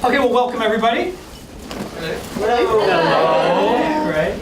Okay, well, welcome everybody. Hello. Great.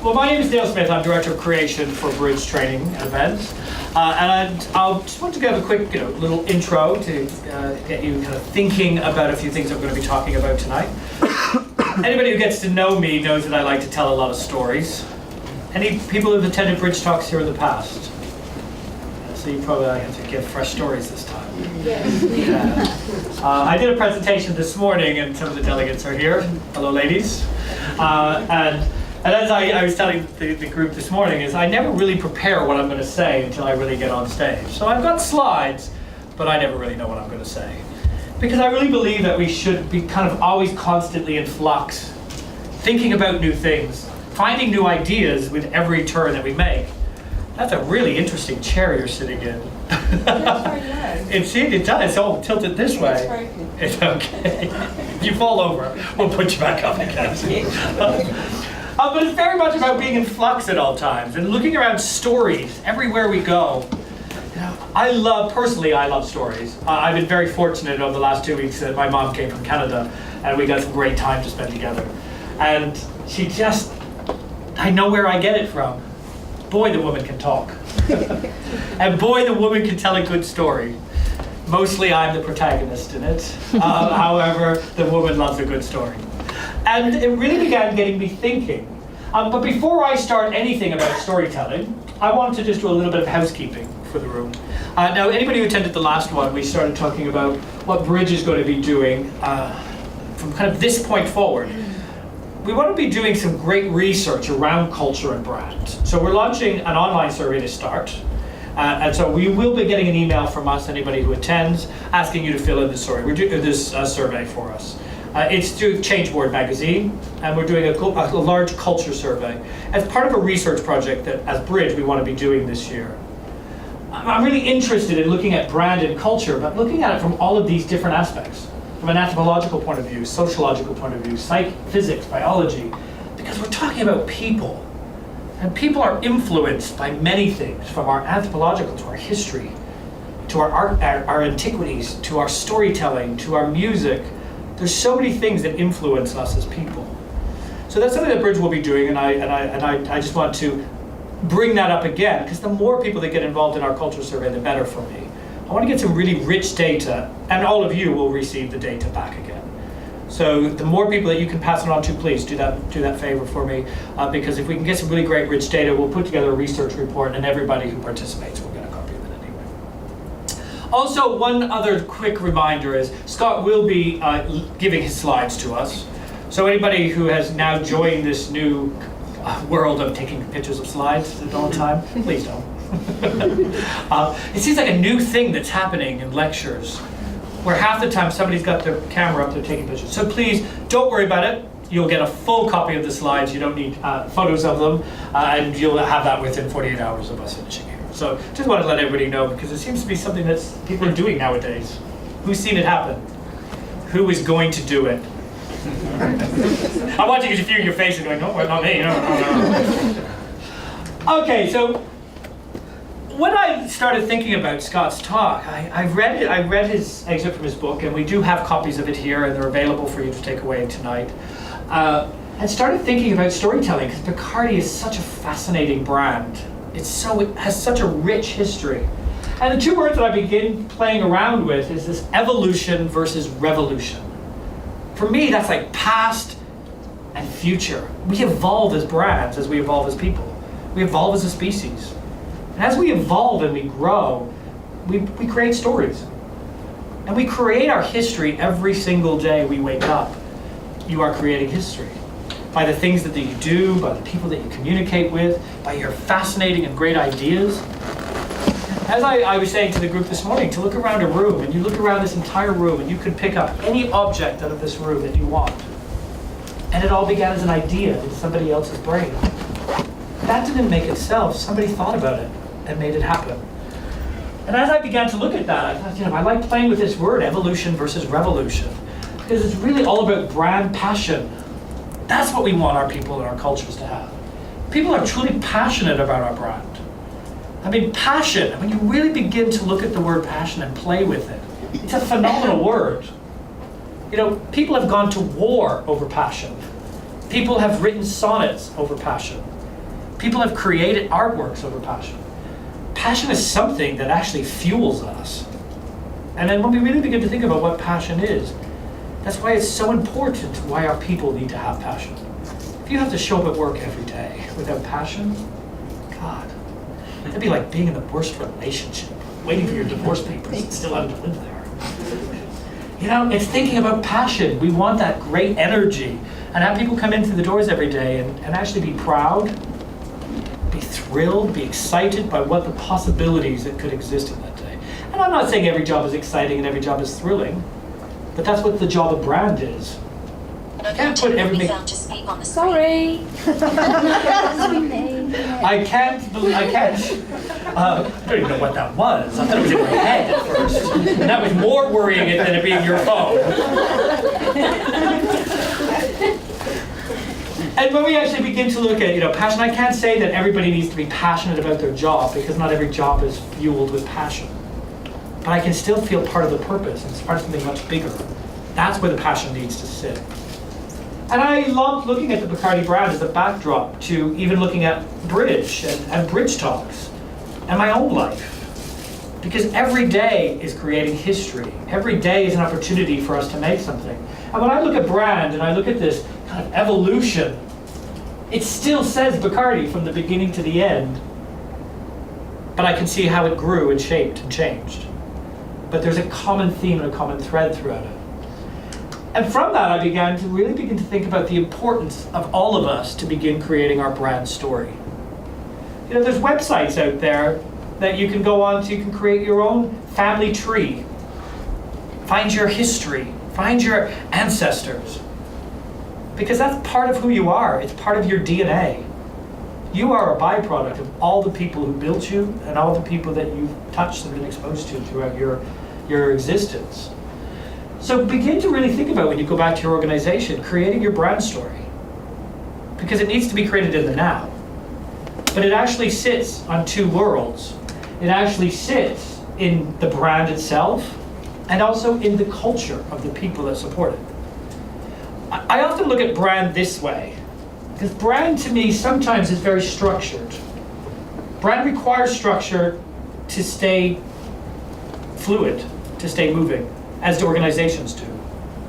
Well, my name is Dale Smith. I'm Director of Creation for Bridge Training and Events. And I just want to give a quick little intro to get you kind of thinking about a few things I'm going to be talking about tonight. Anybody who gets to know me knows that I like to tell a lot of stories. Any people who've attended Bridge Talks here in the past? So you probably have to give fresh stories this time. Yes. Yeah. I did a presentation this morning and some of the delegates are here. Hello ladies. And as I was telling the group this morning is I never really prepare what I'm going to say until I really get on stage. So I've got slides, but I never really know what I'm going to say. Because I really believe that we should be kind of always constantly in flux, thinking about new things, finding new ideas with every turn that we make. That's a really interesting chair you're sitting in. It does. It's all tilted this way. It's okay. If you fall over, we'll put you back up again. But it's very much about being in flux at all times and looking around stories everywhere we go. I love stories. I've been very fortunate over the last 2 weeks that my mom came from Canada and we got some great time to spend together. And I know where I get it from. Boy, the woman can talk. And boy, the woman can tell a good story. Mostly I'm the protagonist in it. However, the woman loves a good story. And it really began getting me thinking. But before I start anything about storytelling, I wanted to just do a little bit of housekeeping for the room. Now, anybody who attended the last one, we started talking about what Bridge is going to be doing from kind of this point forward. We want to be doing some great research around culture and brand. So we're launching an online survey to start. And so we will be getting an email from us, anybody who attends, asking you to fill in this survey for us. It's through Changeboard magazine, and we're doing a large culture survey as part of a research project that, as Bridge, we want to be doing this year. I'm really interested in looking at brand and culture, but looking at it from all of these different aspects. From an anthropological point of view, sociological point of view, physics, biology, because we're talking about people. And people are influenced by many things, from our anthropological to our history, to our art, our antiquities, to our storytelling, to our music. There's so many things that influence us as people. So that's something that Bridge will be doing, and I just want to bring that up again, because the more people that get involved in our culture survey, the better for me. I want to get some really rich data, and all of you will receive the data back again. So the more people that you can pass it on to, please do that favor for me, because if we can get some really great rich data, we'll put together a research report, and everybody who participates will get a copy of it anyway. Also, one other quick reminder is Scott will be giving his slides to us. So anybody who has now joined this new world of taking pictures of slides at all time, please don't. It seems like a new thing that's happening in lectures where half the time somebody's got their camera up, they're taking pictures. So please don't worry about it. You'll get a full copy of the slides. You don't need photos of them, and you'll have that within 48 hours of us finishing here. So just wanted to let everybody know, because it seems to be something that people are doing nowadays. Who's seen it happen? Who is going to do it? I want you to feel your faces going, no, not me, no. Okay, so when I started thinking about Scott's talk, I read his excerpt from his book, and we do have copies of it here, and they're available for you to take away tonight. And started thinking about storytelling, because Bacardi is such a fascinating brand. It has such a rich history. And the two words that I begin playing around with is this evolution versus revolution. For me, that's like past and future. We evolve as brands as we evolve as people. We evolve as a species. And as we evolve and we grow, we create stories. And we create our history every single day we wake up. You are creating history. By the things that you do, by the people that you communicate with, by your fascinating and great ideas. As I was saying to the group this morning, to look around a room, and you look around this entire room, and you could pick up any object out of this room that you want. And it all began as an idea in somebody else's brain. That didn't make itself. Somebody thought about it and made it happen. And as I began to look at that, I thought, I like playing with this word, evolution versus revolution, because it's really all about brand passion. That's what we want our people and our cultures to have. People are truly passionate about our brand. I mean, passion, when you really begin to look at the word passion and play with it, it's a phenomenal word. You know, people have gone to war over passion. People have written sonnets over passion. People have created artworks over passion. Passion is something that actually fuels us. And then when we really begin to think about what passion is, that's why it's so important why our people need to have passion. If you have to show up at work every day without passion, God, that'd be like being in the worst relationship, waiting for your divorce papers and still having to live there. You know, it's thinking about passion. We want that great energy and have people come in through the doors every day and actually be proud, be thrilled, be excited by what the possibilities that could exist in that day. And I'm not saying every job is exciting and every job is thrilling, but that's what the job of brand is. You can't put everything... Sorry. I can't. I don't even know what that was. I thought it was in my head at first. And that was more worrying than it being your phone. And when we actually begin to look at, passion, I can't say that everybody needs to be passionate about their job, because not every job is fueled with passion. But I can still feel part of the purpose, and it's part of something much bigger. That's where the passion needs to sit. And I loved looking at the Bacardi brand as a backdrop to even looking at Bridge and BridgeTalks and my own life. Because every day is creating history. Every day is an opportunity for us to make something. And when I look at brand and I look at this kind of evolution, it still says Bacardi from the beginning to the end. But I can see how it grew and shaped and changed. But there's a common theme and a common thread throughout it. And from that, I began to think about the importance of all of us to begin creating our brand story. There's websites out there that you can go on to, you can create your own family tree. Find your history, find your ancestors. Because that's part of who you are, it's part of your DNA. You are a byproduct of all the people who built you and all the people that you've touched and been exposed to throughout your existence. So begin to really think about, when you go back to your organization, creating your brand story. Because it needs to be created in the now. But it actually sits on two worlds. It actually sits in the brand itself and also in the culture of the people that support it. I often look at brand this way, because brand to me sometimes is very structured. Brand requires structure to stay fluid, to stay moving, as do organizations do.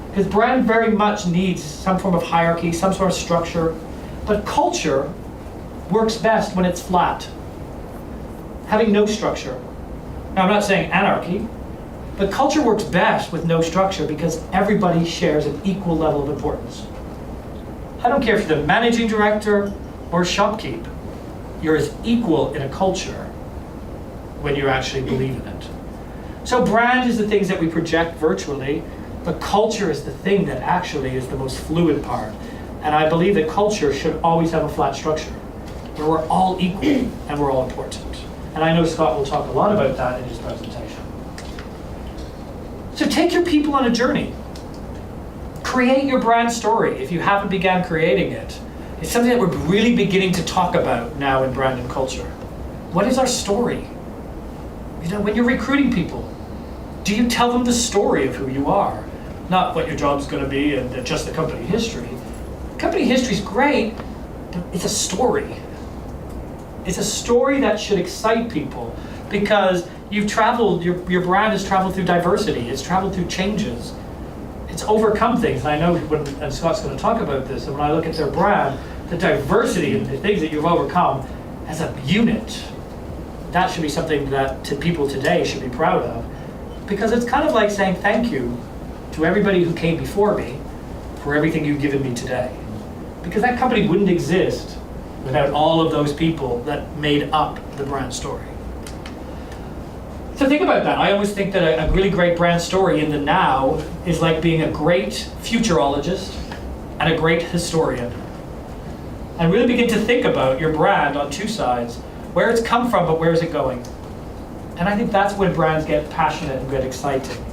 Because brand very much needs some form of hierarchy, some sort of structure, but culture works best when it's flat, having no structure. Now, I'm not saying anarchy, but culture works best with no structure because everybody shares an equal level of importance. I don't care if you're the managing director or shopkeep, you're as equal in a culture when you actually believe in it. So brand is the things that we project virtually, but culture is the thing that actually is the most fluid part. And I believe that culture should always have a flat structure, where we're all equal and we're all important. And I know Scott will talk a lot about that in his presentation. So take your people on a journey. Create your brand story if you haven't begun creating it. It's something that we're really beginning to talk about now in brand and culture. What is our story? When you're recruiting people, do you tell them the story of who you are? Not what your job's going to be and just the company history. Company history is great, but it's a story. It's a story that should excite people because you've traveled, your brand has traveled through diversity, it's traveled through changes. It's overcome things. And I know and Scott's going to talk about this, and when I look at their brand, the diversity and the things that you've overcome as a unit, that should be something that to people today should be proud of, because it's kind of like saying thank you to everybody who came before me for everything you've given me today. Because that company wouldn't exist without all of those people that made up the brand story. So think about that. I always think that a really great brand story in the now is like being a great futurologist and a great historian. And really begin to think about your brand on two sides, where it's come from, but where is it going? And I think that's when brands get passionate and get exciting.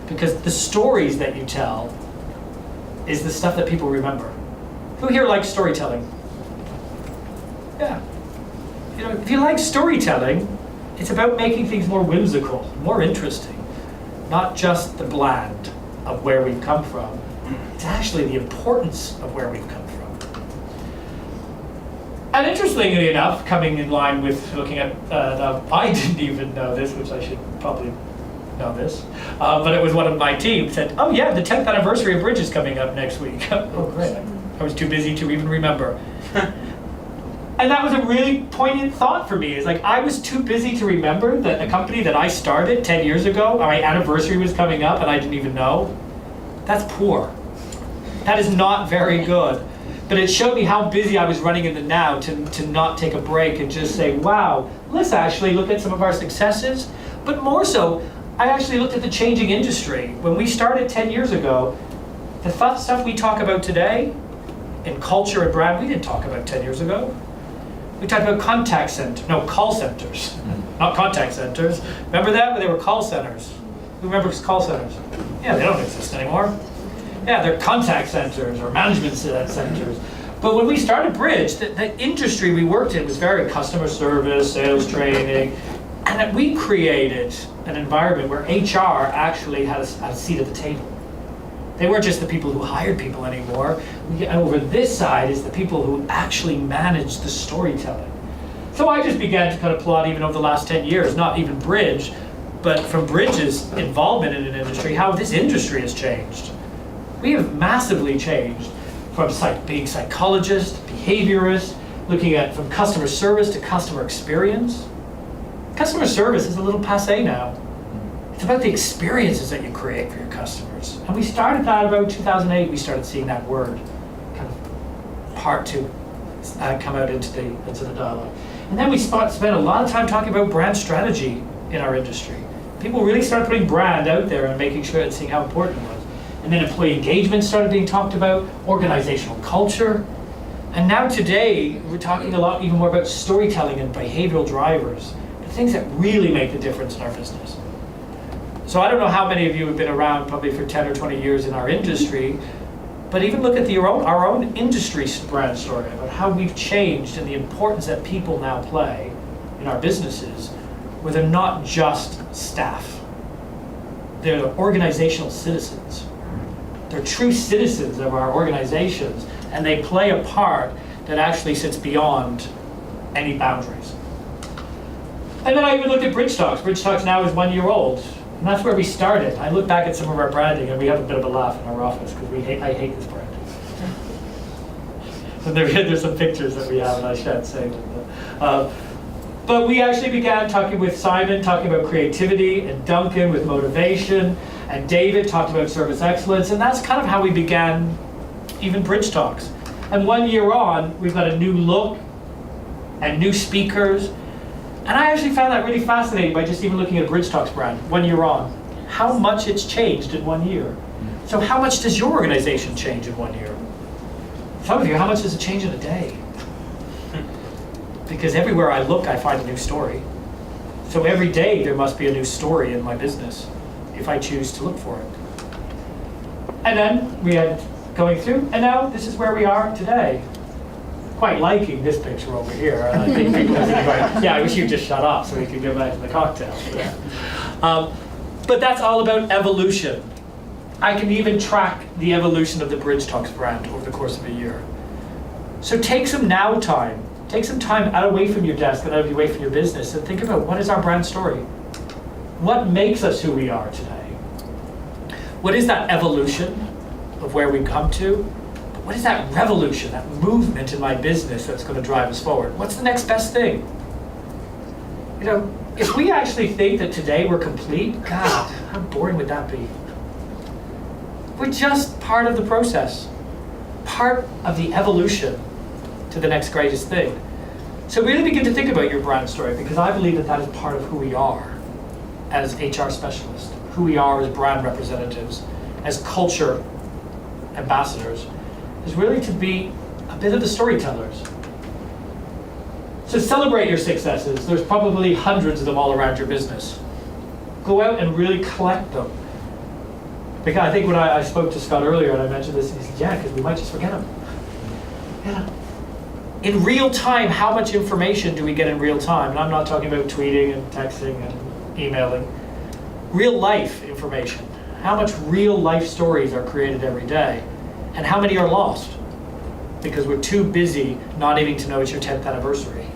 Because the stories that you tell is the stuff that people remember. Who here likes storytelling? Yeah. If you like storytelling, it's about making things more whimsical, more interesting, not just the bland of where we've come from. It's actually the importance of where we've come from. And interestingly enough, coming in line with looking at, I didn't even know this, which I should probably know this, but it was one of my team said, oh yeah, the 10th anniversary of Bridge is coming up next week. Oh great, I was too busy to even remember. And that was a really poignant thought for me. It's like I was too busy to remember that a company that I started 10 years ago, my anniversary was coming up and I didn't even know. That's poor. That is not very good. But it showed me how busy I was running in the now to not take a break and just say, wow, let's actually look at some of our successes. But more so, I actually looked at the changing industry. When we started 10 years ago, the stuff we talk about today in culture and brand, we didn't talk about 10 years ago. We talked about call centers, not contact centers. Remember that, when they were call centers? Who remembers call centers? Yeah, they don't exist anymore. Yeah, they're contact centers or management centers. But when we started Bridge, the industry we worked in was very customer service, sales training, and that we created an environment where HR actually had a seat at the table. They weren't just the people who hired people anymore. Over this side is the people who actually managed the storytelling. So I just began to kind of plot, even over the last 10 years, not even Bridge, but from Bridge's involvement in an industry, how this industry has changed. We have massively changed from being psychologists, behaviorists, looking at from customer service to customer experience. Customer service is a little passé now. It's about the experiences that you create for your customers. And we started that about 2008, we started seeing that word kind of part to come out into the dialogue. And then we spent a lot of time talking about brand strategy in our industry. People really started putting brand out there and making sure and seeing how important it was. And then employee engagement started being talked about, organizational culture. And now today, we're talking a lot even more about storytelling and behavioral drivers, the things that really make the difference in our business. So I don't know how many of you have been around probably for 10 or 20 years in our industry, but even look at our own industry brand story about how we've changed and the importance that people now play in our businesses, where they're not just staff. They're organizational citizens. They're true citizens of our organizations, and they play a part that actually sits beyond any boundaries. And then I even looked at BridgeTalk. BridgeTalk now is 1 year old. And that's where we started. I look back at some of our branding and we have a bit of a laugh in our office because I hate this branding. So there's some pictures that we have and I shan't say them. But we actually began talking with Simon, talking about creativity, and Duncan with motivation, and David talked about service excellence, and that's kind of how we began even Bridge Talks. And 1 year on, we've got a new look and new speakers. And I actually found that really fascinating by just even looking at BridgeTalk's brand 1 year on. How much it's changed in 1 year. So how much does your organization change in 1 year? Some of you, how much does it change in a day? Because everywhere I look, I find a new story. So every day there must be a new story in my business if I choose to look for it. And then we had going through, and now this is where we are today. Quite liking this picture over here. And I think people are going, yeah, I wish you'd just shut up so we could go back to the cocktail. But that's all about evolution. I can even track the evolution of the BridgeTalks brand over the course of a year. So take some now time. Take some time out away from your desk and out away from your business and think about what is our brand story? What makes us who we are today? What is that evolution of where we come to? What is that revolution, that movement in my business that's going to drive us forward? What's the next best thing? You know, if we actually think that today we're complete, God, how boring would that be? We're just part of the process, part of the evolution to the next greatest thing. So really begin to think about your brand story, because I believe that that is part of who we are as HR specialists, who we are as brand representatives, as culture ambassadors, is really to be a bit of the storytellers. So celebrate your successes. There's probably hundreds of them all around your business. Go out and really collect them. Because I think when I spoke to Scott earlier and I mentioned this, he said, yeah, because we might just forget them. Yeah. In real time, how much information do we get in real time? And I'm not talking about tweeting and texting and emailing. Real life information. How much real life stories are created every day? And how many are lost? Because we're too busy not even to know it's your 10th anniversary.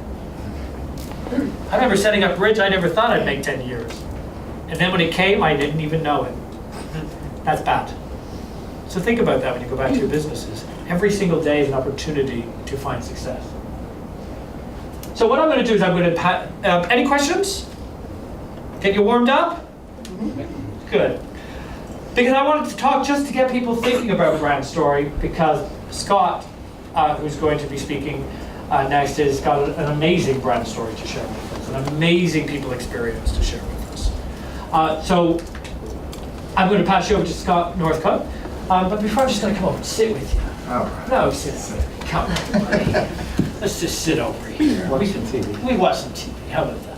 I remember setting up Bridge, I never thought I'd make 10 years. And then when it came, I didn't even know it. That's bad. So think about that when you go back to your businesses. Every single day is an opportunity to find success. So what I'm going to do is I'm going to, any questions? Get you warmed up? Good. Because I wanted to talk just to get people thinking about brand story, because Scott, who's going to be speaking next, has got an amazing brand story to share with us, an amazing people experience to share with us. So I'm going to pass you over to Scott Northcutt, but before I'm just going to come over and sit with you. All right. No, sit. Come on. Let's just sit over here. Watch some TV. We watch some TV. How about that?